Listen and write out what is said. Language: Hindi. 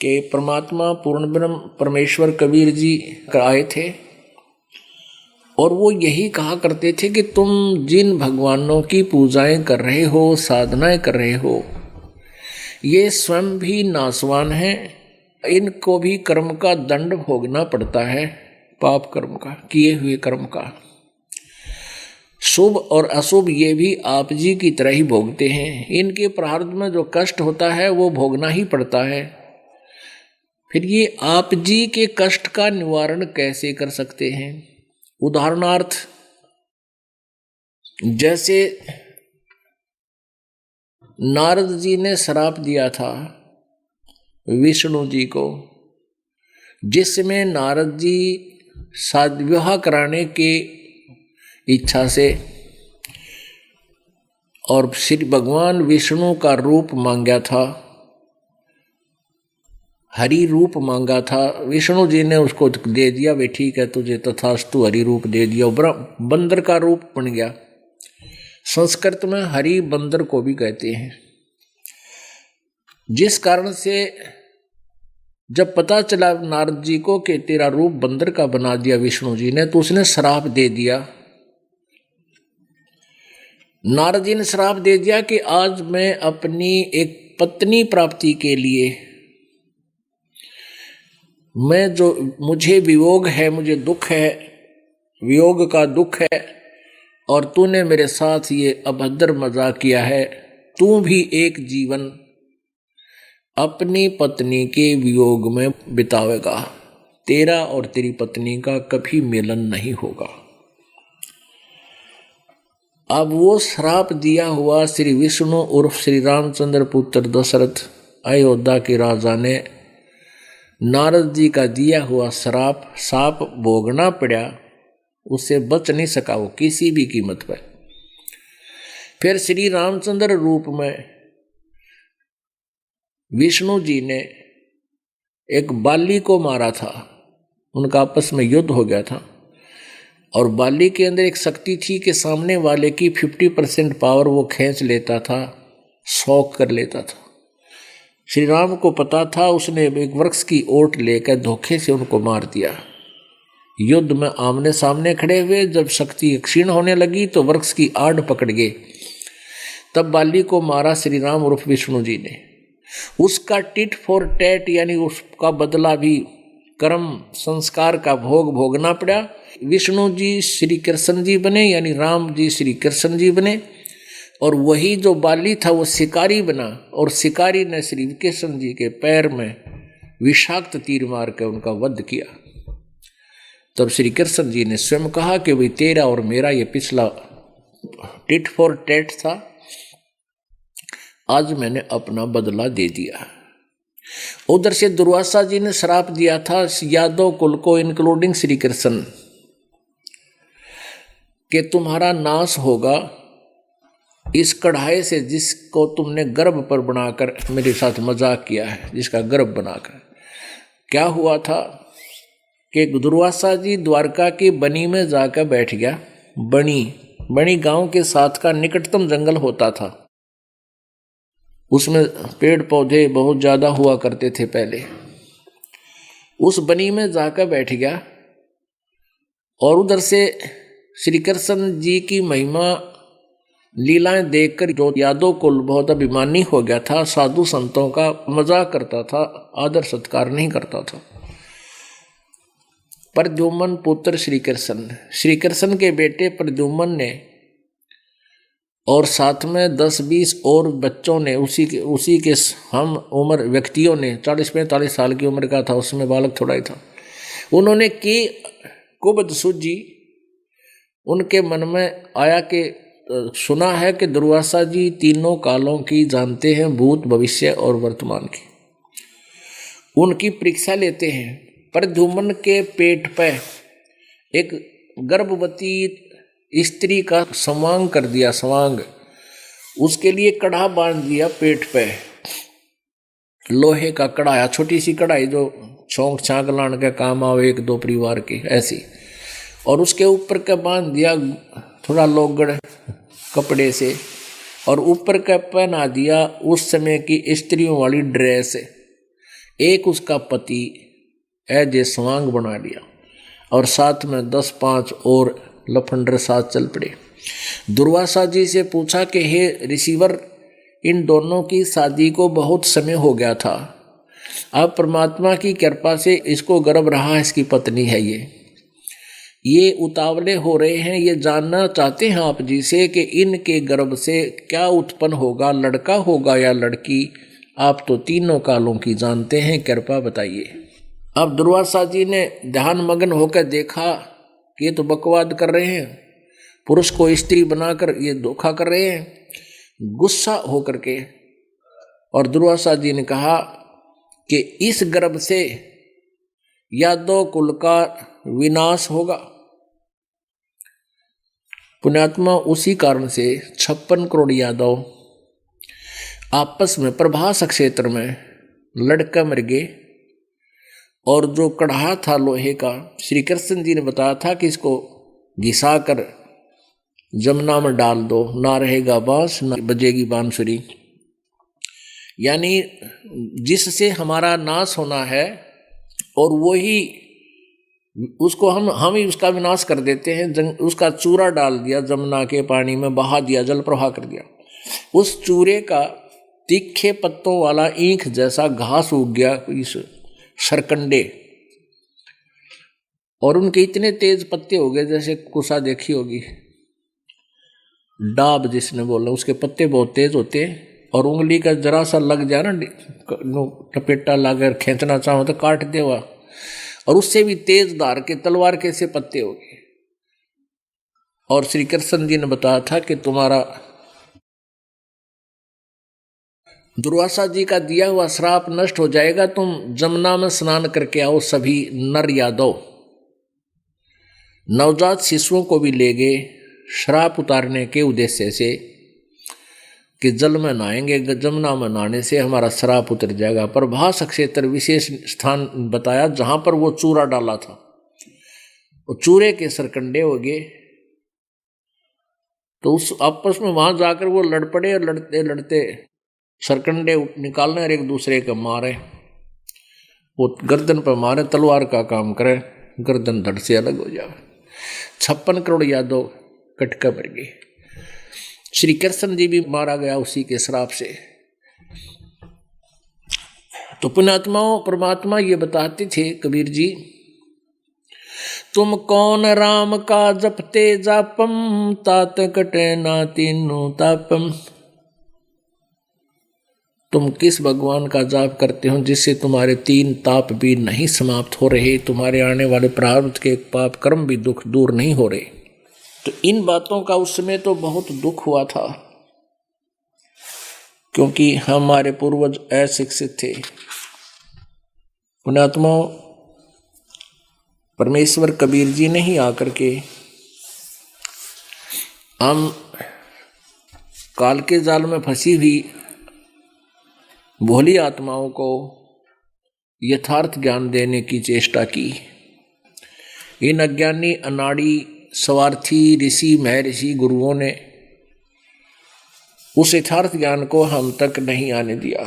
कि परमात्मा पूर्ण ब्रह्म परमेश्वर कबीर जी आए थे और वो यही कहा करते थे कि तुम जिन भगवानों की पूजाएं कर रहे हो, साधनाएं कर रहे हो, ये स्वयं भी नासवान हैं, इनको भी कर्म का दंड भोगना पड़ता है, पाप कर्म का, किए हुए कर्म का। शुभ और अशुभ ये भी आप जी की तरह ही भोगते हैं, इनके प्रारब्ध में जो कष्ट होता है वो भोगना ही पड़ता है। फिर ये आप जी के कष्ट का निवारण कैसे कर सकते हैं? उदाहरणार्थ, जैसे नारद जी ने श्राप दिया था विष्णु जी को, जिसमें नारद जी शादी विवाह कराने की इच्छा से और श्री भगवान विष्णु का रूप मांगा था, हरि रूप मांगा था। विष्णु जी ने उसको दे दिया, वे ठीक है तुझे तथास्तु हरि रूप दे दिया, बंदर का रूप बन गया। संस्कृत में हरि बंदर को भी कहते हैं। जिस कारण से जब पता चला नारद जी को कि तेरा रूप बंदर का बना दिया विष्णु जी ने, तो उसने श्राप दे दिया। नारद जी ने श्राप दे दिया कि आज मैं अपनी एक पत्नी प्राप्ति के लिए, मैं जो मुझे वियोग है, मुझे दुख है, वियोग का दुख है, और तूने मेरे साथ ये अभद्र मजाक किया है, तू भी एक जीवन अपनी पत्नी के वियोग में बितावेगा, तेरा और तेरी पत्नी का कभी मिलन नहीं होगा। अब वो श्राप दिया हुआ श्री विष्णु उर्फ श्री रामचंद्र पुत्र दशरथ अयोध्या के राजा ने नारद जी का दिया हुआ साप भोगना पड़ा, उससे बच नहीं सका वो किसी भी कीमत पर। फिर श्री रामचंद्र रूप में विष्णु जी ने एक बाली को मारा था, उनका आपस में युद्ध हो गया था, और बाली के अंदर एक शक्ति थी कि सामने वाले की 50% पावर वो खींच लेता था, शौक कर लेता था। श्री राम को पता था, उसने एक वृक्ष की ओट लेकर धोखे से उनको मार दिया। युद्ध में आमने सामने खड़े हुए, जब शक्ति क्षीण होने लगी तो वृक्ष की आड़ पकड़ गए, तब बाली को मारा श्री राम उर्फ विष्णु जी ने। उसका टिट फॉर टैट यानी उसका बदला भी कर्म संस्कार का भोग भोगना पड़ा। विष्णु जी श्री कृष्ण जी बने, यानी राम जी श्री कृष्ण जी बने, और वही जो बाली था वो शिकारी बना, और शिकारी ने श्री कृष्ण जी के पैर में विषाक्त तीर मार कर उनका वध किया। तब श्री कृष्ण जी ने स्वयं कहा कि भाई तेरा और मेरा ये पिछला टिट फॉर टैट था, आज मैंने अपना बदला दे दिया। उधर से दुर्वासा जी ने श्राप दिया था यादव कुल को इंक्लूडिंग श्री कृष्ण कि तुम्हारा नाश होगा इस कढ़ाई से जिसको तुमने गर्भ पर बनाकर मेरे साथ मजाक किया है, जिसका गर्भ बनाकर। क्या हुआ था कि दुर्वासा जी द्वारका की बनी में जाकर बैठ गया। बनी गांव के साथ का निकटतम जंगल होता था, उसमें पेड़ पौधे बहुत ज्यादा हुआ करते थे पहले। उस बनी में जाकर बैठ गया, और उधर से श्री कृष्ण जी की महिमा लीलाएं देखकर जो यादव कुल बहुत अभिमानी हो गया था, साधु संतों का मजाक करता था, आदर सत्कार नहीं करता था। प्रद्युम्न पुत्र श्री कृष्ण के बेटे प्रद्युम्न ने और साथ में 10-20 और बच्चों ने, उसी के हम उम्र व्यक्तियों ने, 40-45 साल की उम्र का था, उसमें बालक थोड़ा ही था, उन्होंने की कुबद सूझी। उनके मन में आया कि सुना है कि दुर्वासा जी तीनों कालों की जानते हैं, भूत भविष्य और वर्तमान की। उनकी परीक्षा लेते हैं। प्रद्युम्न के पेट पर एक गर्भवती स्त्री का संवांग कर दिया, संवांग, उसके लिए कड़ा बांध दिया पेट पे, लोहे का कड़ा, छोटी सी कढ़ाई जो छौंक छांक लाने का काम आवे 1-2 परिवार के, ऐसी, और उसके ऊपर का बांध दिया थोड़ा लोगड़ कपड़े से, और ऊपर का पहना दिया उस समय की स्त्रियों वाली ड्रेस, एक उसका पति एज ए स्वांग बना लिया और साथ में 10-5 और लफंडर साथ चल पड़े। दुर्वासा जी से पूछा कि हे रिसीवर, इन दोनों की शादी को बहुत समय हो गया था, अब परमात्मा की कृपा से इसको गर्भ रहा, इसकी पत्नी है, ये उतावले हो रहे हैं, ये जानना चाहते हैं आप जी से कि इनके गर्भ से क्या उत्पन्न होगा, लड़का होगा या लड़की। आप तो तीनों कालों की जानते हैं, कृपा बताइए। अब दुर्वासा जी ने ध्यान मग्न होकर देखा कि ये तो बकवाद कर रहे हैं, पुरुष को स्त्री बनाकर ये धोखा कर रहे हैं। गुस्सा होकर के और दुर्वासा जी ने कहा कि इस गर्भ से यादव कुल का विनाश होगा। पुण्यात्मा, उसी कारण से 56 करोड़ यादव आपस में प्रभास क्षेत्र में लड़का मर गए। और जो कढ़ा था लोहे का, श्री कृष्ण जी ने बताया था कि इसको घिसा कर जमुना में डाल दो, ना रहेगा बांस ना बजेगी बांसुरी। यानी जिससे हमारा नाश होना है और वही उसको हम ही उसका विनाश कर देते हैं। उसका चूरा डाल दिया, जमुना के पानी में बहा दिया, जल प्रवाह कर दिया। उस चूरे का तीखे पत्तों वाला ईंख जैसा घास उग गया इस सरकंडे, और उनके इतने तेज पत्ते हो गए जैसे कुसा देखी होगी, डाब जिसने बोला, उसके पत्ते बहुत तेज होते हैं और उंगली का जरा सा लग जाए ना, टपेटा लाकर खींचना चाहो तो काट देगा, और उससे भी तेज धार के तलवार के से पत्ते हो गए। और श्री कृष्ण जी ने बताया था कि तुम्हारा दुर्वासा जी का दिया हुआ श्राप नष्ट हो जाएगा, तुम जमुना में स्नान करके आओ। सभी नर यादव नवजात शिशुओं को भी ले गए श्राप उतारने के उद्देश्य से कि जल में नहाएंगे, जमुना में नहाने से हमारा श्राप उतर जाएगा। प्रभास क्षेत्र विशेष स्थान बताया जहां पर वो चूरा डाला था, वो चूरे के सरकंडे हो गए। तो उस आपस में वहां जाकर वो लड़ पड़े और लड़ते लड़ते सरकंडे निकालने और एक दूसरे को मारे। वो गर्दन पर मारे, तलवार का काम करे, गर्दन धड़ से अलग हो जाए। 56 करोड़ यादव कटका मर गए। श्री कृष्ण जी भी मारा गया उसी के श्राप से। तो पुण्यात्माओं, परमात्मा ये बताते थे कबीर जी, तुम कौन राम का जपते जापम, तात कटे ना तीनों तापम। तुम किस भगवान का जाप करते हो जिससे तुम्हारे 3 ताप भी नहीं समाप्त हो रहे, तुम्हारे आने वाले प्रारब्ध के पाप कर्म भी दुख दूर नहीं हो रहे। तो इन बातों का उस समय तो बहुत दुख हुआ था, क्योंकि हमारे पूर्वज अशिक्षित थे। पुण्यात्माओं, परमेश्वर कबीर जी ने ही आकर के हम काल के जाल में फंसी हुई भोली आत्माओं को यथार्थ ज्ञान देने की चेष्टा की। इन अज्ञानी अनाड़ी स्वार्थी ऋषि महर्षि गुरुओं ने उस यथार्थ ज्ञान को हम तक नहीं आने दिया।